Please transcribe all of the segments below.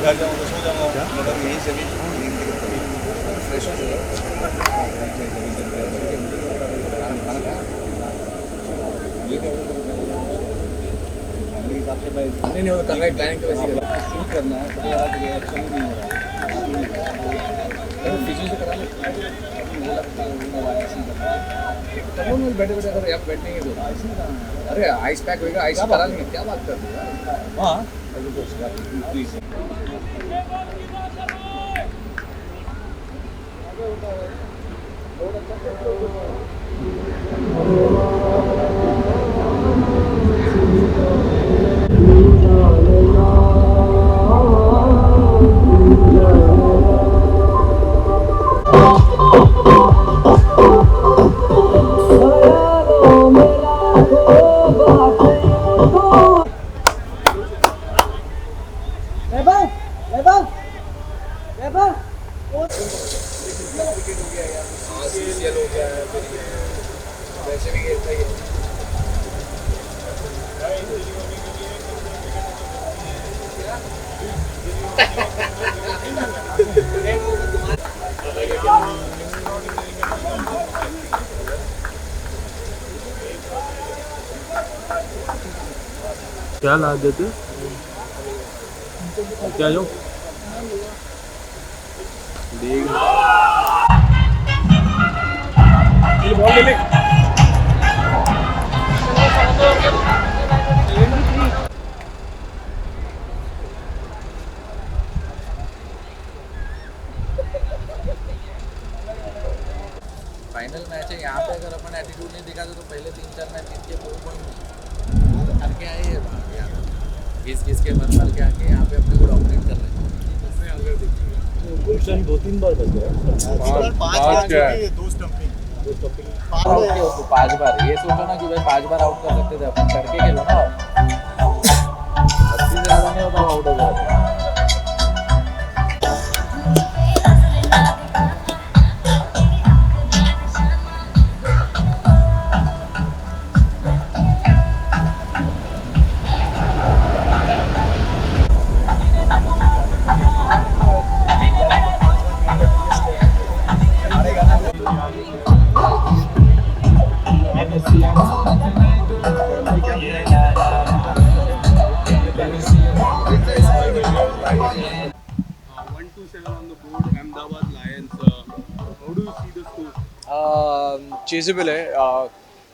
घर जाऊँ तो सो जाऊँगा, मतलब यहीं से भी नींद की कभी फ्रेश हो जाएगा। खाना खाया ये क्या फैमिली के हिसाब से मैं नहीं होता कर रहा है प्लानिंग तो वैसे शूट करना है, तो यार कि एक्शन ही नहीं हो रहा है, फिजियो से करा ले तब वो बैठे बैठे अगर यहाँ बैठेंगे तो अरे आइस पैक होगा, आइस करा लेंगे, क्या बात कर रहे हो? हाँ प्लीज वैसे भी खेलता ही है। क्या ला देते क्या जो देख बॉल ले ले फाइनल मैच है यहाँ पे, अगर अपन एटीट्यूड नहीं दिखाते तो पहले 3-4 मैच जीत के 4 पॉइंट करके आए यहाँ घिस के मर के आके यहाँ पे अपने को डॉमिनेट कर रहे हैं। गुलशन 2-3 बार बच गया, 5 क्या है 2 स्टंपिंग 5 बार ये सोचो ना कि भाई 5 बार आउट कर सकते थे अपन, करके खेलो ना, 80 से ज़्यादा नहीं होता आउट हो जाता। Chaseable है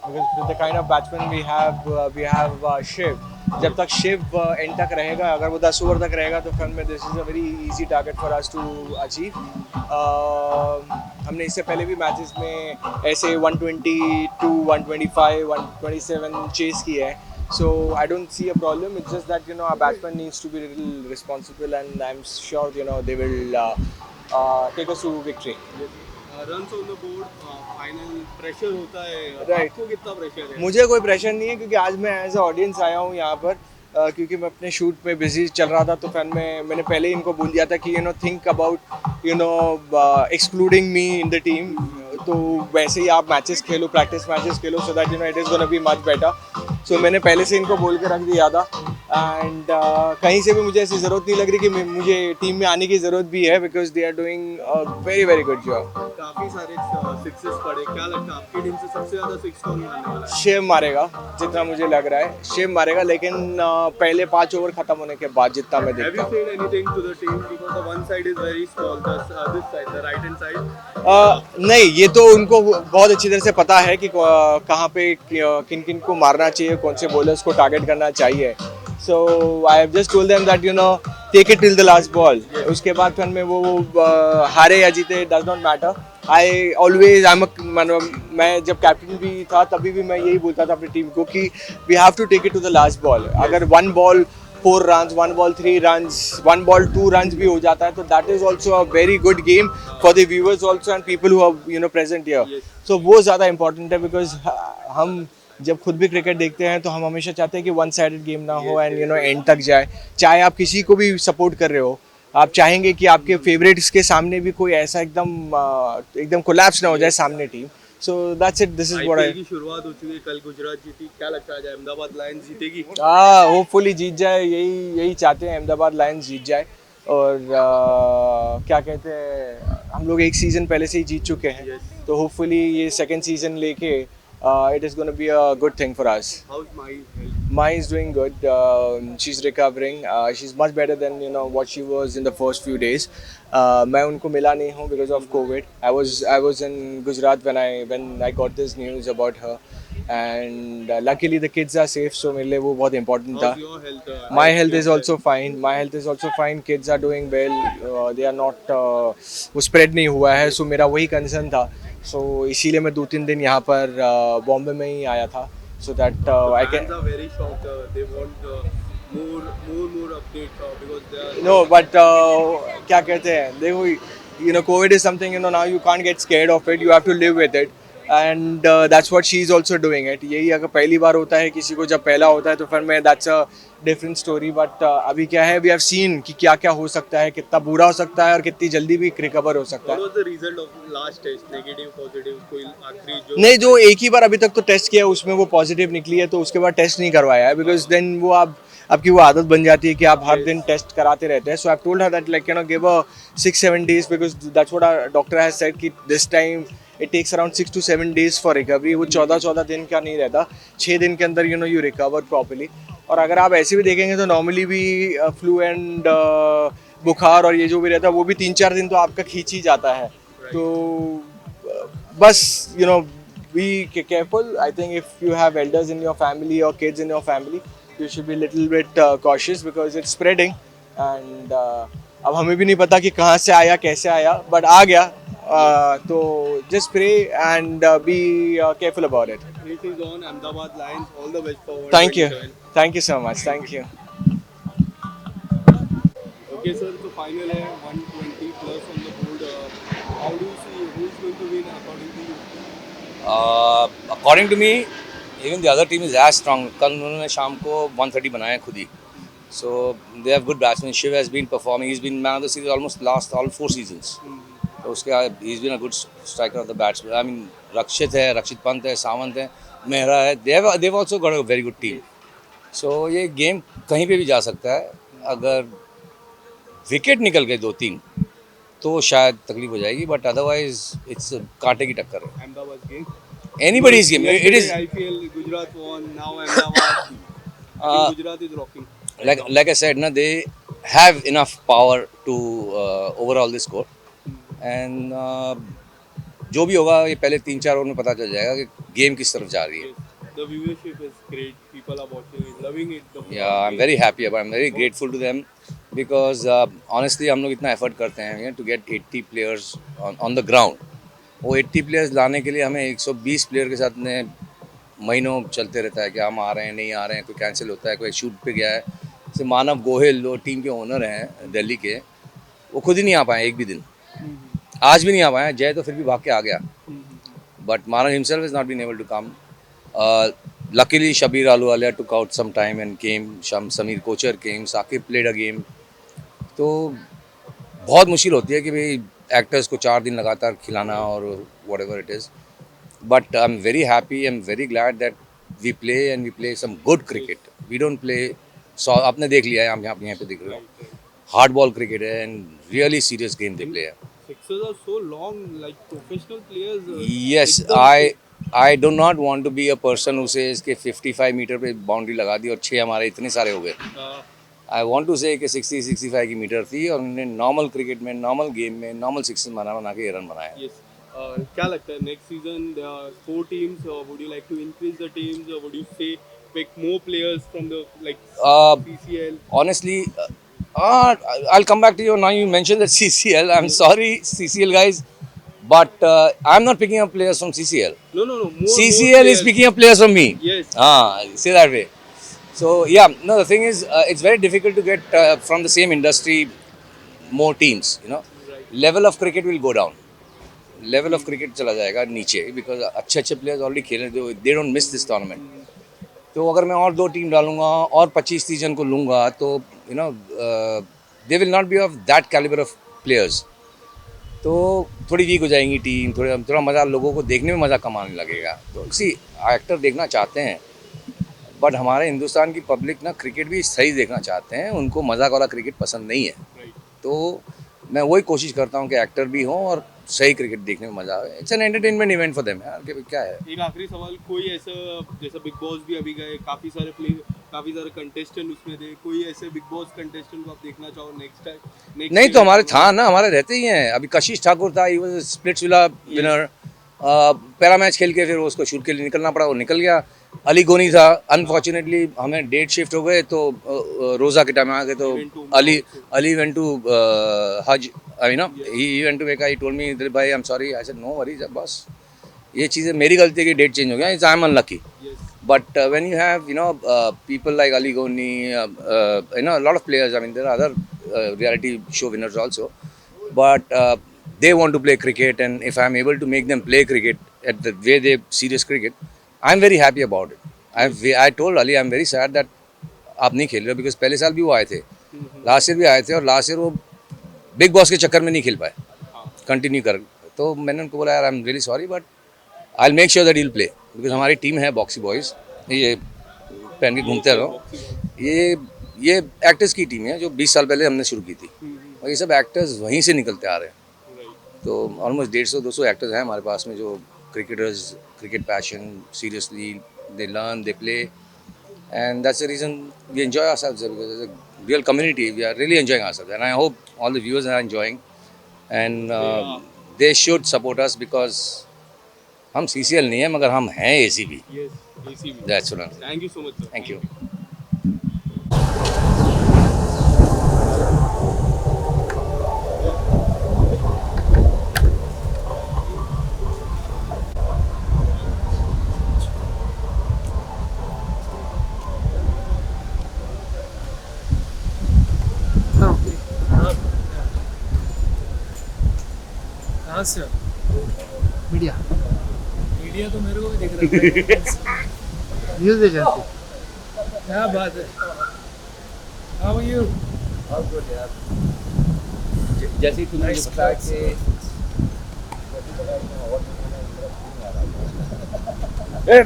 because with the kind of batsman we have Shiv. जब तक शिव एंड तक रहेगा, अगर वो 10 ओवर तक रहेगा तो फिर में this is a very easy target for us to achieve. हमने इससे पहले भी मैचेस में ऐसे 122, 125, 127 चेस किए हैं, so I don't see a problem. It's just that our batsman needs to be a little responsible and I'm sure they will take us to victory. Runs on the board final pressure होता है, right. आपको कितना pressure है? मुझे कोई pressure नहीं है क्योंकि आज मैं एज अ ऑडियंस आया हूँ यहाँ पर, क्योंकि मैं अपने शूट पे बिजी चल रहा था, तो फिर मैंने पहले ही इनको बोल दिया था कि think about excluding me in the team, तो वैसे ही आप मैचेस खेलो, प्रैक्टिस मैचेस खेलो, so that it is gonna be much better. So मैंने पहले से इनको बोल के रख दिया था एंड कहीं से भी मुझे ऐसी ज़रूरत नहीं लग रही कि मुझे टीम में आने की ज़रूरत भी है, because they are doing very very good job. काफी सारे सिक्सेस पड़े, क्या लगता है आपकी टीम से सबसे ज्यादा सिक्स कौन मारने वाला है? शिव मारेगा, जितना मुझे लग रहा है शिव मारेगा, लेकिन पहले 5 ओवर खत्म होने के बाद जितना मैं देखता हूँ। Have you said anything to the team because the one side is very small, this side, the right hand side? नहीं, ये तो उनको बहुत अच्छी तरह से पता है कि कहाँ पे किन किन को मारना चाहिए, कौन से बॉलर्स को टारगेट करना चाहिए। So I have just told them that take it till the last ball. उसके बाद फिर में वो हारे या जीते does not matter. I always मैं जब कैप्टन भी था तभी भी मैं यही बोलता था अपनी टीम को कि we have to take it to the last ball. अगर 1 ball 4 runs, 1 ball 3 runs, 1 ball 2 runs भी हो जाता है तो that is also a very good game for the viewers also and people who are present here. So वो ज़्यादा important है because हम जब खुद भी क्रिकेट देखते हैं तो हम हमेशा चाहते हैं कि वन साइडेड गेम ना हो एंड एंड तक जाए। चाहे आप किसी को भी सपोर्ट कर रहे हो, आप चाहेंगे कि आपके फेवरेट्स के सामने भी कोई ऐसा एकदम कोलैप्स ना हो जाए सामने team. So that's it. This is what की शुरुआत हो चुकी है, कल गुजरात जीती, क्या लगता है आज अहमदाबाद लायंस जीतेगी? होपफुली जीत जाए, यही चाहते हैं, अहमदाबाद लायंस जीत जाए। और क्या कहते हैं, हम लोग एक सीज़न पहले से ही जीत चुके हैं, Yes. तो होपफुली ये सेकंड सीज़न लेके it is gonna be a good thing for us. How's my health? Mai is doing good. She's recovering. She's much better than what she was in the first few days. मैं उनको मिला नहीं हूँ because of COVID. I was in Gujarat when I got this news about her, and luckily the kids are safe. So मेरे लिए वो बहुत important था. How's your health? My health is also fine. My health is also fine. Kids are doing well. They are not वो spread नहीं हुआ है. So मेरा वही concern था. So इसीलिए मैं 2-3 दिन यहाँ पर बॉम्बे में ही आया था. So that I can. Fans are very shocked. They want more updates because they are. No, but क्या कहते हैं, देखो, COVID is something, now you can't get scared of it. You have to live with it, and that's what she's also doing it. यही अगर पहली बार होता है किसी को, जब पहला होता है तो फिर मैं that's a different story. But अभी क्या है, we have seen कि क्या क्या हो सकता है, कितना बुरा हो सकता है और कितनी जल्दी भी रिकवर हो सकता What है. was the result of last test? Negative, positive, कोई आखिरी जो. नहीं, जो एक ही बार अभी तक तो टेस्ट किया उसमें वो पॉजिटिव निकली है, तो उसके बाद टेस्ट नहीं करवाया है, बिकॉज देन वो आपकी वो आदत बन जाती है कि आप हर दिन टेस्ट कराते रहते हैं. So I have told her that like give a 6-7 days, because that's what our doctor has said कि this time it takes around 6 to 7 days for recovery. वो 14 दिन का नहीं रहता, 6 दिन के अंदर यू रिकवर प्रॉपरली. और अगर आप ऐसे भी देखेंगे तो नॉर्मली भी फ्लू एंड बुखार और ये जो भी रहता है वो भी 3-4 दिन तो आपका खींच ही जाता है. तो बस be careful. I think if you have elders in your family or kids in your family, you should be a little bit cautious because it's spreading. And अब हमें भी नहीं पता कि कहाँ से आया, कैसे आया, but आ गया. तो just pray and be careful about it. This is on Ahmedabad Lions. All the best for. Thank you. 127. Thank you so much. Thank you. Okay, sir. So final है 120 plus on the board. How do you see who is going to win according to you? According to me, even the other team is as strong. कल उन्होंने शाम को 130 बनाया खुद ही. So they have good batsmen. Shiv has been performing. He's been man of the series almost last all 4 seasons. तो उसके he's been a good striker of the batsman. I mean रक्षित है, रक्षित पंत है, सावंत है, मेहरा है. They've also got a very good team. So ये game कहीं पे भी जा सकता है. अगर विकेट निकल गए 2-3 तो शायद तकलीफ हो जाएगी, बट अदरवाइज इट्स कांटे की टक्कर है. Ahmedabad game. Anybody's game. It is IPL Gujarat won. Now Ahmedabad. Gujarat is rocking. like I said, na, they have enough power to overall this score. And जो भी होगा ये पहले 3-4 ओवर में पता चल जाएगा कि गेम किस तरफ जा रही है. The viewership is great. People are watching it, loving it. Yeah, I'm very happy about it. I'm very grateful to them because honestly हम लोग इतना एफर्ट करते हैं to get 80 players on the ground. वो 80 प्लेयर्स लाने के लिए हमें 120 प्लेयर के साथ ने महीनों चलते रहता है कि हम आ रहे हैं, नहीं आ रहे हैं, कोई कैंसिल होता है, कोई शूट पे गया है. जैसे मानव गोहिल जो टीम के ओनर हैं दिल्ली के, वो खुद ही नहीं आ पाए एक भी दिन. आज भी नहीं आ पाए. जय तो फिर भी भाग के आ गया, but Manav himself is not been able to come. Luckily Shabir Ahluwalia took out some time and came. Sameer Kochhar came. Saqib played a game. तो बहुत मुश्किल होती है कि भाई एक्टर्स को 4 दिन लगातार खिलाना और whatever it is. But I am very happy, I am very glad that we play and we play some good cricket. We don't play आपने देख लिया है, हम यहाँ पे देख रहे हो, हार्ड बॉल क्रिकेट है and really serious game they play है. Sixers are so long, like professional players. Yes, I do not want to be a person who says कि 55 मीटर पे बाउंड्री लगा दी और 6 हमारे इतने सारे हो गए. आई वॉन्ट टू से कि 60-65 की मीटर थी और उन्होंने नॉर्मल क्रिकेट में, नॉर्मल गेम में, नॉर्मल सिक्सेस बना के रन बनाया. Yes. क्या लगता है next season there are 4 teams? Would you like to increase the teams? Or would you say pick more players from the like CCL? Honestly, I'll come back to you. Now you mentioned that CCL. I'm sorry, CCL guys, but I'm not picking up players from CCL. No. More CCL is players. picking up players from me. Yes. Say that way. So yeah, no. The thing is, it's very difficult to get from the same industry more teams. Right. Level of cricket will go down. Level of cricket चला जाएगा नीचे because अच्छे players already खेल रहे हैं. They don't miss this tournament. तो अगर मैं और 2 टीम डालूंगा और 25-30 जन को लूँगा तो they will not be of that calibre of players. तो थोड़ी वीक हो जाएंगी टीम. थोड़ा मज़ा, लोगों को देखने में मज़ा कम आने लगेगा. तो एक्टर देखना चाहते हैं, बट हमारे हिंदुस्तान की पब्लिक ना क्रिकेट भी सही देखना चाहते हैं. उनको मज़ाक वाला क्रिकेट पसंद नहीं है. Right. तो मैं वही कोशिश करता हूँ कि एक्टर भी हों और सही क्रिकेट देखने में मजा आए. It's an entertainment event for them यार, कि क्या है. एक आखिरी सवाल, कोई ऐसा जैसा बिग बॉस भी अभी गए, काफी सारे कंटेस्टेंट उसमें थे, कोई ऐसे बिग बॉस कंटेस्टेंट को आप देखना चाहो नेक्स्ट टाइम? नहीं तो हमारे था ना, हमारे रहते ही हैं. अभी कशिश ठाकुर था, he was splits villa winner. पहला मैच खेल के फिर उसको शूट के लिए निकलना पड़ा, वो निकल गया. अली गोनी था, अनफॉर्चुनेटली हमें डेट शिफ्ट हो गए तो रोज़ा के टाइम आ गए, तो Ali went to Hajj. I know he went to Mecca. He told me Dilip bhai I am sorry. I said no worries boss, ये चीज़ें मेरी गलती है कि डेट चेंज हो गया. It's I am unlucky. But when you have, people like Ali Goni, a lot of players. I mean, there are other reality show winners also. But they want to play cricket, and if I'm able to make them play cricket at the way they serious cricket, I'm very happy about it. I told Ali, I'm very sad that आप नहीं खेल रहे हो, because पहले साल भी वो आए थे, लास्ट ईयर भी आए थे, और लास्ट ईयर वो बिग बॉस के चक्कर में नहीं खेल पाए कंटिन्यू कर. तो मैंने उनको बोला यार I am really sorry, but I make sure that he will play, because हमारी टीम है बॉक्सी बॉयज़, ये पहन के घूमते रहो. ये एक्टर्स की टीम है जो 20 साल पहले हमने शुरू की थी, और ये सब एक्टर्स वहीं से निकलते आ रहे हैं. तो ऑलमोस्ट 150-200 एक्टर्स हैं हमारे पास में जो cricketers, cricket passion, seriously they learn, they play, and that's the reason we enjoy ourselves, because as a real community we are really enjoying ourselves, and I hope all the viewers are enjoying, and they should support us, because हम CCL नहीं है, मगर हम हैं ACB. That's what I'm saying. Thank you so much. Thank you. कहाँ से हो? Media media तो मेरे को भी दिख रहा है. News agency. क्या बात है? How are you? जैसे तुमने Nice बताया clothes.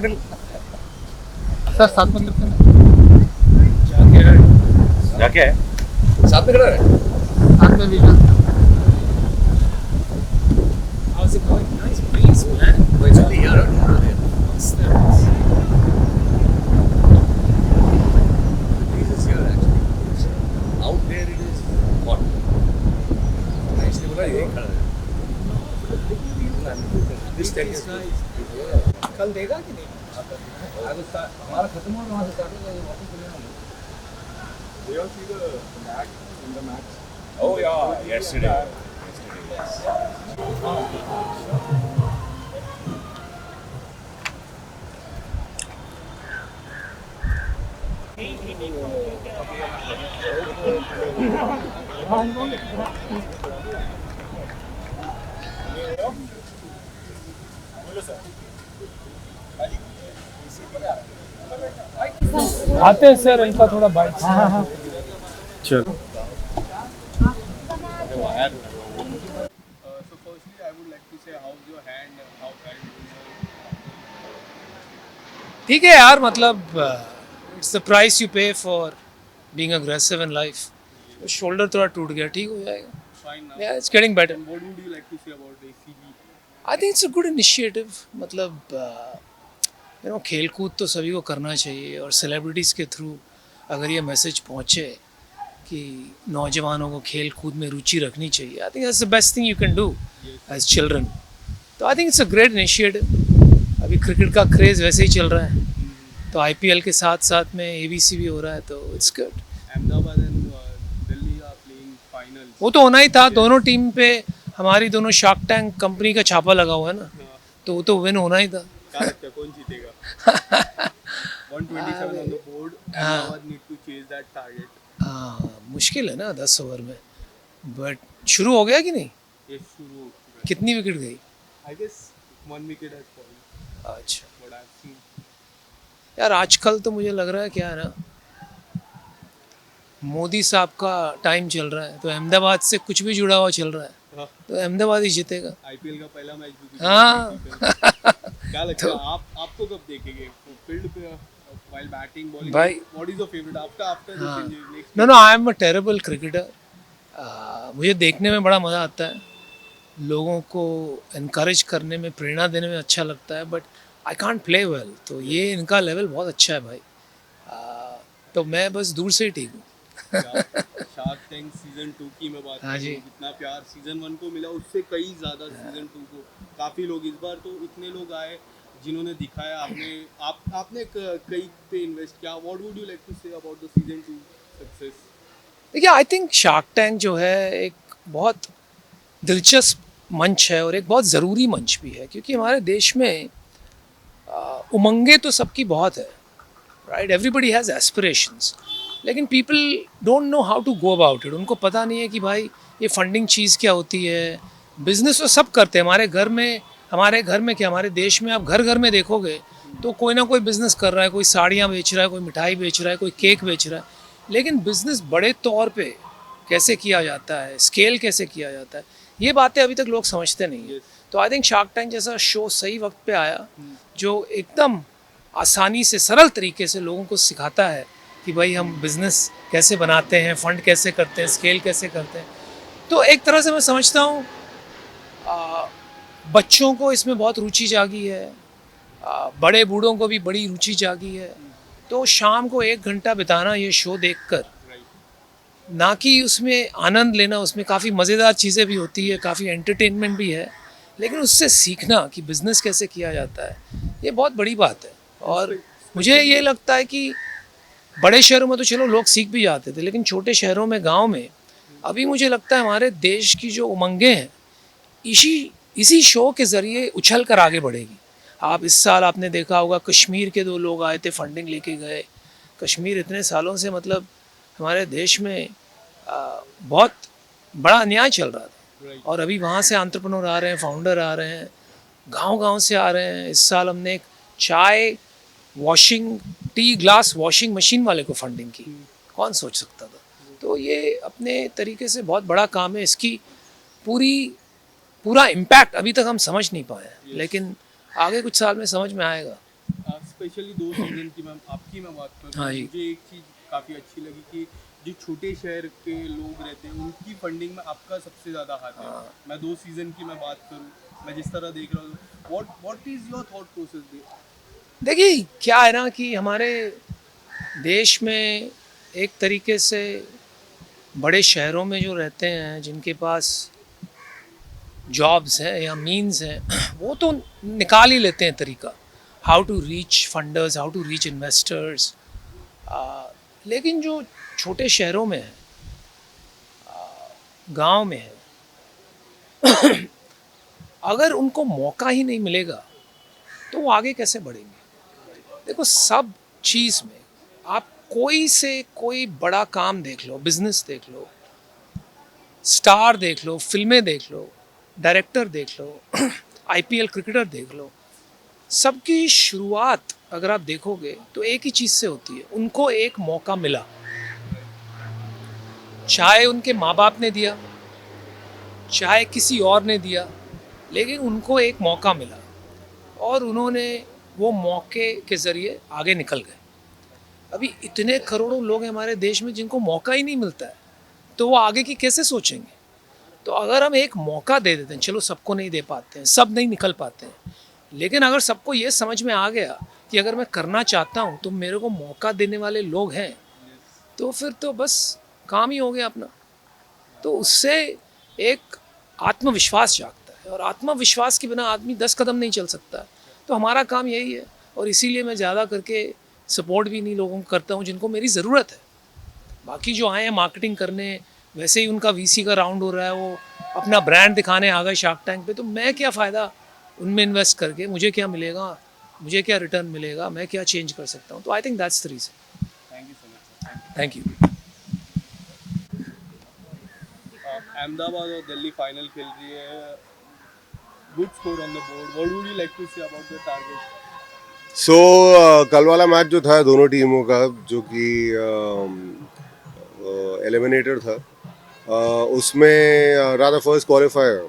कि सर साथ में करते हैं. जाके जाके है साथ में खड़ा है. साथ में visual. how's it going? Nice breeze, man. It's only here or not there? What's that? The breeze is here actually. Out there it is hot. मैं इसलिए बोला यही खड़ा है. This tent is nice. कल देगा कि नहीं? हमारा खत्म हो वहाँ से स्टार्ट हो गया वापस चले आएंगे. They all see the match in the match. Oh yeah, yesterday. आते हैं सर, इनका थोड़ा बाइक. चलो. So firstly, I would like to say, how's your hand and how bad it ठीक है यार, मतलब इट्स द प्राइस यू पे for being aggressive in life. Shoulder थोड़ा टूट गया, ठीक हो जाएगा. is fine now. Yeah, it's getting better. And what would you like to say about ACB? I think it's a good initiative. मतलब खेल कूद तो सभी को करना चाहिए, और सेलिब्रिटीज़ के थ्रू अगर ये मैसेज पहुँचे कि नौजवानों को खेल कूद में रुचि रखनी चाहिए, I think that's the best thing you can do as children. तो I think it's a great initiative. अभी क्रिकेट का क्रेज़ वैसे ही चल रहा है, तो IPL के साथ साथ में ABC भी हो रहा है, तो it's good. Ahmedabad and Delhi are playing finals. वो तो होना ही था. दोनों टीम पे हमारी दोनों शार्क टैंक कंपनी का छापा लगा हुआ है ना, तो वो तो विन होना ही था. क्या लगता है कौन जीतेगा? 127 on the board. Ahmedabad need to chase that target. हाँ, मुश्किल है ना 10 ओवर में, बट शुरू हो गया कि नहीं? ये शुरू हो चुका है. कितनी विकेट गई? I guess 1 wicket has fallen. अच्छा What I've seen. यार, आजकल तो मुझे लग रहा है क्या है ना, मोदी साहब का टाइम चल रहा है, तो अहमदाबाद से कुछ भी जुड़ा हुआ चल रहा है, हाँ. तो अहमदाबाद ही जीतेगा. IPL का पहला मैच भी हाँ. क्या लगता है आपको कब देखेंगे फील्ड पे while batting bowling? भाई. What is your favorite after the हाँ. changes next? No, I am a terrible cricketer. मुझे देखने में बड़ा मज़ा आता है, लोगों को इनकरेज करने में, प्रेरणा देने में अच्छा लगता है, but I can't play well. तो ये इनका लेवल बहुत अच्छा है भाई। तो मैं बस दूर से ही ठीक हूँ। शार्क टैंक सीजन 2 की मैं बात हाँ करूँ, जी। जितना प्यार सीजन 1 को मिला उससे कई ज़्यादा सीजन 2 को। काफ़ी लोग इस बार तो इतने लोग आए जिन्होंने दिखाया, आपने कई पे इन्वेस्ट किया। What would you like to say about the season 2 success? देखिए, आई थिंक शार्क टैंक जो है एक बहुत दिलचस्प मंच है और एक बहुत ज़रूरी मंच भी है, क्योंकि हमारे देश में उमंगें तो सबकी बहुत है, राइट? एवरीबडी हैज़ एस्पिरेशंस, लेकिन people don't know how to go about it. उनको पता नहीं है कि भाई ये फंडिंग चीज़ क्या होती है। बिजनेस तो सब करते हैं हमारे घर में क्या, हमारे देश में आप घर घर में देखोगे तो कोई ना कोई बिजनेस कर रहा है, कोई साड़ियाँ बेच रहा है, कोई मिठाई बेच रहा है, कोई केक बेच रहा है। लेकिन बिजनेस बड़े तौर पे कैसे किया जाता है, स्केल कैसे किया जाता है, ये बातें अभी तक लोग समझते नहीं हैं। तो आई थिंक शार्क टैंक जैसा शो सही वक्त पे आया, जो एकदम आसानी से, सरल तरीके से लोगों को सिखाता है कि भाई हम बिज़नेस कैसे बनाते हैं, फंड कैसे करते हैं, स्केल कैसे करते हैं। तो एक तरह से मैं समझता हूँ बच्चों को इसमें बहुत रुचि जागी है, बड़े बूढ़ों को भी बड़ी रुचि जागी है। तो शाम को 1 घंटा बिताना ये शो देखकर, ना कि उसमें आनंद लेना, उसमें काफ़ी मज़ेदार चीज़ें भी होती है, काफ़ी एंटरटेनमेंट भी है, लेकिन उससे सीखना कि बिज़नेस कैसे किया जाता है, ये बहुत बड़ी बात है। और मुझे ये लगता है कि बड़े शहरों में तो चलो लोग सीख भी जाते थे, लेकिन छोटे शहरों में, गांव में अभी मुझे लगता है हमारे देश की जो उमंगें हैं इसी शो के ज़रिए उछल कर आगे बढ़ेगी। आप इस साल आपने देखा होगा, कश्मीर के 2 लोग आए थे, फंडिंग लेके गए। कश्मीर इतने सालों से मतलब हमारे देश में बहुत बड़ा अन्याय चल रहा था, और अभी वहाँ से एंटरप्रेन्योर आ रहे हैं, फाउंडर आ रहे हैं, गांव-गांव से आ रहे हैं। इस साल हमने एक चाय washing, T glass washing machine वाले को फंडिंग की, कौन सोच सकता था। तो ये अपने तरीके से बहुत बड़ा काम है। इसकी पूरा इम्पैक्ट अभी तक हम समझ नहीं पाए हैं, लेकिन आगे कुछ साल में समझ में आएगा। स्पेशली 2 सीजन की मैं बात करूँ, हाँ जी। मुझे एक चीज़ काफ़ी अच्छी लगी कि जो छोटे शहर के लोग रहते हैं उनकी फंडिंग में आपका सबसे ज़्यादा हाथ है। मैं 2 सीजन की मैं बात करूँ, मैं जिस तरह देख रहा हूँ, what is your thought process there? देखिए, क्या है ना कि हमारे देश में एक तरीके से बड़े शहरों में जो रहते हैं, जिनके पास जॉब्स हैं या मीन्स हैं, वो तो निकाल ही लेते हैं तरीका, how to reach funders, how to reach investors. लेकिन जो छोटे शहरों में है, गांव में है, अगर उनको मौका ही नहीं मिलेगा तो वो आगे कैसे बढ़ेंगे। देखो, सब चीज़ में आप कोई से कोई बड़ा काम देख लो, बिजनेस देख लो, स्टार देख लो, फिल्में देख लो, डायरेक्टर देख लो, आईपीएल क्रिकेटर देख लो, सबकी शुरुआत अगर आप देखोगे तो एक ही चीज़ से होती है, उनको एक मौका मिला। चाहे उनके माँ बाप ने दिया, चाहे किसी और ने दिया, लेकिन उनको एक मौका मिला और उन्होंने वो मौके के ज़रिए आगे निकल गए। अभी इतने करोड़ों लोग हैं हमारे देश में जिनको मौका ही नहीं मिलता है, तो वो आगे की कैसे सोचेंगे। तो अगर हम एक मौका दे देते हैं, चलो सबको नहीं दे पाते हैं, सब नहीं निकल पाते हैं, लेकिन अगर सबको ये समझ में आ गया कि अगर मैं करना चाहता हूँ तो मेरे को मौका देने वाले लोग हैं, तो फिर तो बस काम ही हो गया अपना। तो उससे एक आत्मविश्वास जागता है, और आत्मविश्वास के बिना आदमी 10 कदम नहीं चल सकता। तो हमारा काम यही है, और इसीलिए मैं ज़्यादा करके सपोर्ट भी नहीं लोगों को करता हूँ जिनको मेरी ज़रूरत है। बाकी जो आए हैं मार्केटिंग करने, वैसे ही उनका वीसी का राउंड हो रहा है, वो अपना ब्रांड दिखाने आ गए शार्क टैंक पे, तो मैं क्या फ़ायदा उनमें इन्वेस्ट करके, मुझे क्या मिलेगा, मुझे क्या रिटर्न मिलेगा, मैं क्या चेंज कर सकता हूँ। तो I think that's the reason. Thank you so much. Thank you. Ahmedabad और दिल्ली फाइनल खेल रही है, good score on the board, what would you like to say about the target? So कल वाला मैच जो था दोनों टीमों का, जो कि एलिमिनेटर था, उसमें राधा फर्स्ट क्वालिफायर,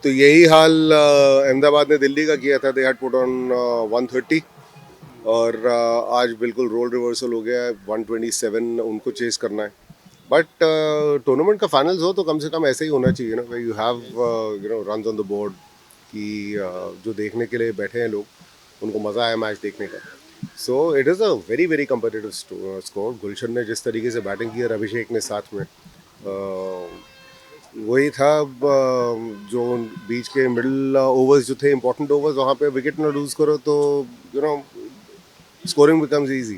तो यही हाल अहमदाबाद ने दिल्ली का किया था। दे हैड पुट ऑन 130 और आज बिल्कुल रोल रिवर्सल हो गया है, 127 उनको चेस करना है। बट टूर्नामेंट का फाइनल्स हो तो कम से कम ऐसे ही होना चाहिए ना, way you have runs on the board कि जो देखने के लिए बैठे हैं लोग उनको मज़ा आया मैच देखने का. So it is a very very competitive score. Gulshan ने जिस तरीके से बैटिंग की और अभिषेक ने साथ में वही था जो बीच के मिडिल ओवर्स जो थे इंपॉर्टेंट ओवर्स, वहाँ पे विकेट ना लूज करो तो scoring becomes easy.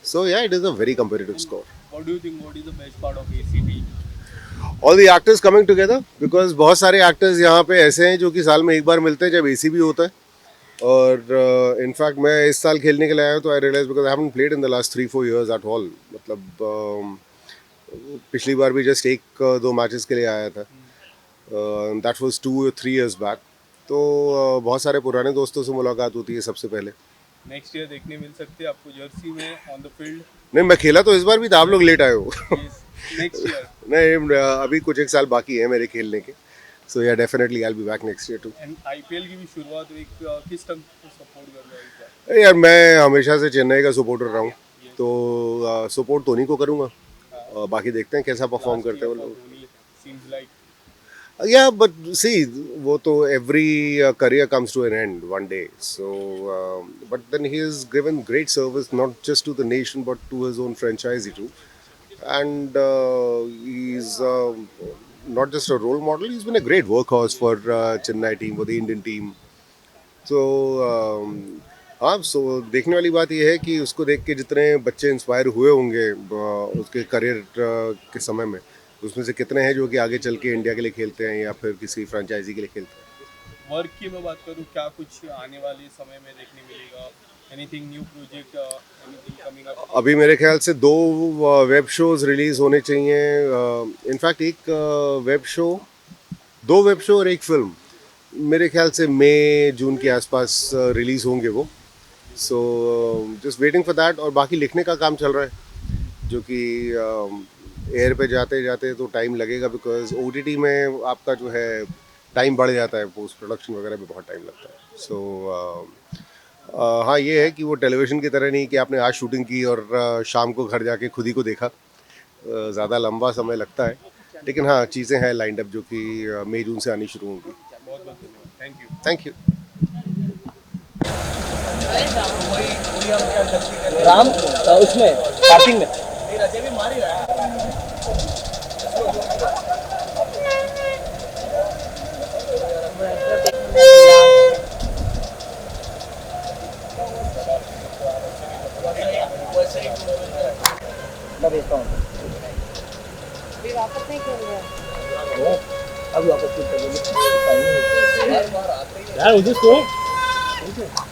So yeah, it is a very competitive score. What do you think? What is the best part of ACT? All the actors coming together because बहुत सारे actors यहाँ पे ऐसे हैं जो कि साल में एक बार मिलते हैं जब AC भी होता है. और इनफैक्ट मैं इस साल खेलने के लिए आया हूँ तो I realise because I haven't played in the last 3-4 years at all. मतलब पिछली बार भी जस्ट 1-2 मैचेस के लिए आया था. That was 2 or 3 years back. तो बहुत सारे पुराने दोस्तों से मुलाकात होती है सबसे पहले. नेक्स्ट ईयर देखने मिल सकते हैं आपको जर्सी में ऑन द फील्ड. नहीं, मैं खेला तो इस बार भी था, आप लोग लेट आए हो. Next year. नहीं, अभी कुछ एक साल बाकी है मेरे खेलने के. So yeah definitely I will be back next year too. And IPL की भी शुरुआत हुई. किस टीम को सपोर्ट कर रहे हो इस बार? यार मैं हमेशा से चेन्नई का सपोर्टर रहा हूँ तो सपोर्ट धोनी को करूँगा. बाकी देखते हैं कैसा परफॉर्म करते हैं वो लोग. Seems like Yeah, but see, वो तो every career comes to an end one day. So, but then he has given great service not just to the nation but to his own franchise too. And he's not just a role model. He's been a great workhorse for Chennai team, for the Indian team. So, हाँ, so देखने वाली बात ये है कि उसको देख के जितने बच्चे इंस्पायर हुए होंगे उसके करियर के समय में, उसमें से कितने हैं जो कि आगे चल के इंडिया के लिए खेलते हैं या फिर किसी फ्रेंचाइजी के लिए खेलते हैं. वर्क की मैं बात करूँ, क्या कुछ आने वाले समय में देखने मिलेगा? Anything new project, anything coming up? अभी मेरे ख्याल से 2 वेब शोज रिलीज होने चाहिए. इनफैक्ट एक वेब शो, 2 वेब शो और एक फिल्म मेरे ख्याल से मई जून के आसपास रिलीज होंगे वो. So just waiting for that. और बाकी लिखने का काम चल रहा है जो कि एयर पे जाते जाते तो टाइम लगेगा बिकॉज OTT में आपका जो है टाइम बढ़ जाता है, पोस्ट प्रोडक्शन वगैरह में बहुत टाइम लगता है. सो हाँ, ये है कि वो टेलीविज़न की तरह नहीं कि आपने आज शूटिंग की और शाम को घर जाके खुद ही को देखा. ज़्यादा लंबा समय लगता है, लेकिन हाँ चीज़ें हैं लाइंड अप जो कि मई जून से आनी शुरू होंगी. बहुत बहुत धन्यवाद. Thank you. Thank you. Ram उसमें पार्किंग में मैं भेजता हूँ. वापस नहीं खेल रहे. अभी वापस यार उसे